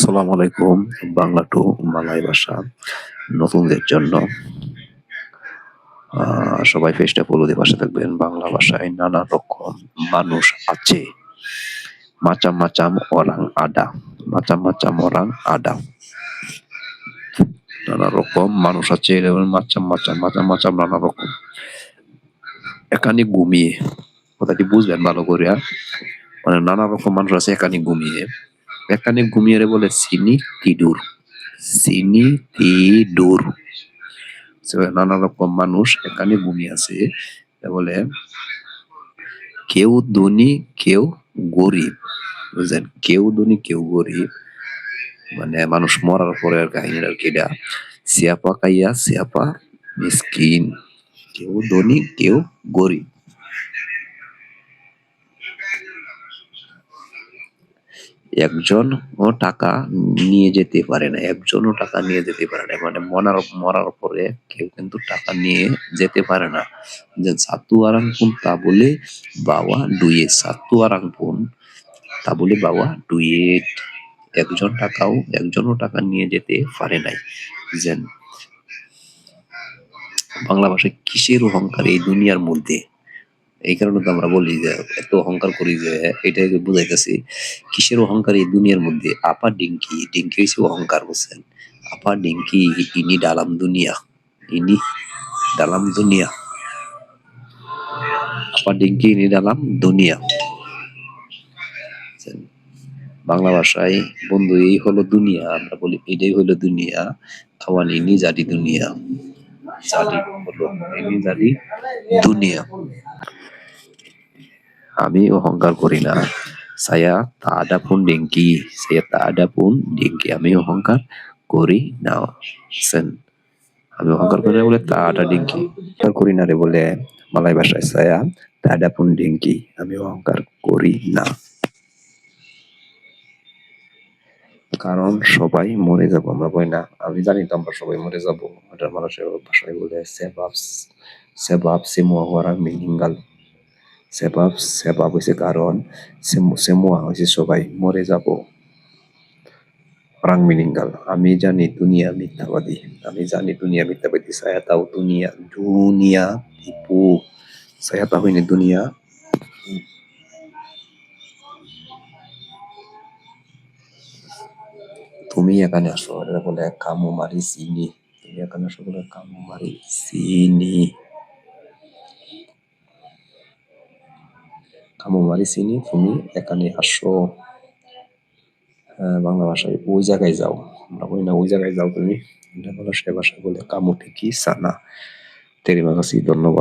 আসসালামু আলাইকুম। বাংলা টু বাংলায় ভাষা নতুনদের জন্য সবাই পেজটা ফলো দিয়ে পাশে থাকবেন। বাংলা ভাষায় নানা রকম মানুষ আছে। মাচাম মাচাম ওরাং আডা, মাচাম মাচাম ওরাং আডা। নানা রকম মানুষ আছে, মাচাম মাচাম মাচাম মাচাম নানা রকম। এখানে ঘুমিয়ে কথাটি বুঝবেন ভালো করে। মানে নানা রকম মানুষ আছে এখানে ঘুমিয়ে। এখানে ঘুমিয়ে বলে সিনি তিডুর, সিনি তিডুর। নানা রকম মানুষ এখানে ঘুমিয়ে আছে বলে কেউ ধনী কেউ গরিব, বুঝলেন? কেউ ধনী কেউ গরিব, মানে মানুষ মরার পরে আর কাহিনীর আর কি। এটা সিয়াপা খাইয়া সিয়াপা মিসকিন, কেউ ধনী কেউ গরিব। একজনও টাকা নিয়ে যেতে পারে না, একজনও টাকা নিয়ে যেতে পারে না, মানে মরার পরে কেউ কিন্তু টাকা নিয়ে যেতে পারে না। যে সাতু আরাংপুন তা বলে বাবা ডুয়ে, সাতু আরাংপুন তা বলে বাবা ডুয়েট। একজনও টাকা নিয়ে যেতে পারে নাই। যেন বাংলা ভাষায় কিসের অহংকার এই দুনিয়ার মধ্যে। এই কারণে তো আমরা বলি যে এত অহংকার করি, যে এটাই বুঝাইতেছি কিসের অহংকার এই দুনিয়ার মধ্যে। আপা ডিঙ্কি, ডিঙ্কি হয়েছে অহংকার, বুঝছেন? আপা ডিঙ্কি ইনি ডালাম দুনিয়া, ইনি ডালাম দুনিয়া, আপা ডিঙ্কি ইনি ডালাম দুনিয়া। বাংলা ভাষায় বন্ধু এই হলো দুনিয়া, আমরা বলি এটাই হলো দুনিয়া। আবার ইনি জাতি দুনিয়া, জাতি হলো ইনি জাতি দুনিয়া। আমি অহংকার করি না। Saya tak ada pun dengki, saya tak ada pun dengki. আমি অহংকার করি না। সেন আমি অহংকার করি না বলে তা ada dengki। অহংকার করি না রে বলে মালয় ভাষায় saya tak ada pun dengki, আমি অহংকার করি না। কারণ সবাই মরে যাব, আমরা বলি না? আমি জানি তো আমরা সবাই মরে যাব। এটা মানুষের ভাষায় বলে sebab semua orang meninggal. sebab হইছে কারণ, semua হইছে সবাই, মরে যাব। orang meninggal, আমি জানি দুনিয়া মিথ্যাবাদী, আমি জানি দুনিয়া মিথ্যাবাদী। saya tahu dunia tipu, saya tahu ini dunia। তুমি এখানে আসো, এটা বলে কামু মারি সিনি। তুমি এখানে আসো বলে কামু মারি সিনি, কামু মারি সিনি, তুমি এখানে আসো। বাংলা ভাষায় ওই জায়গায় যাও, আমরা বলি না ওই জায়গায় যাও তুমি। এটা বলে সে ভাষায় বলে কামু ঠিকই সানা। তেরি মাগাসি, ধন্যবাদ।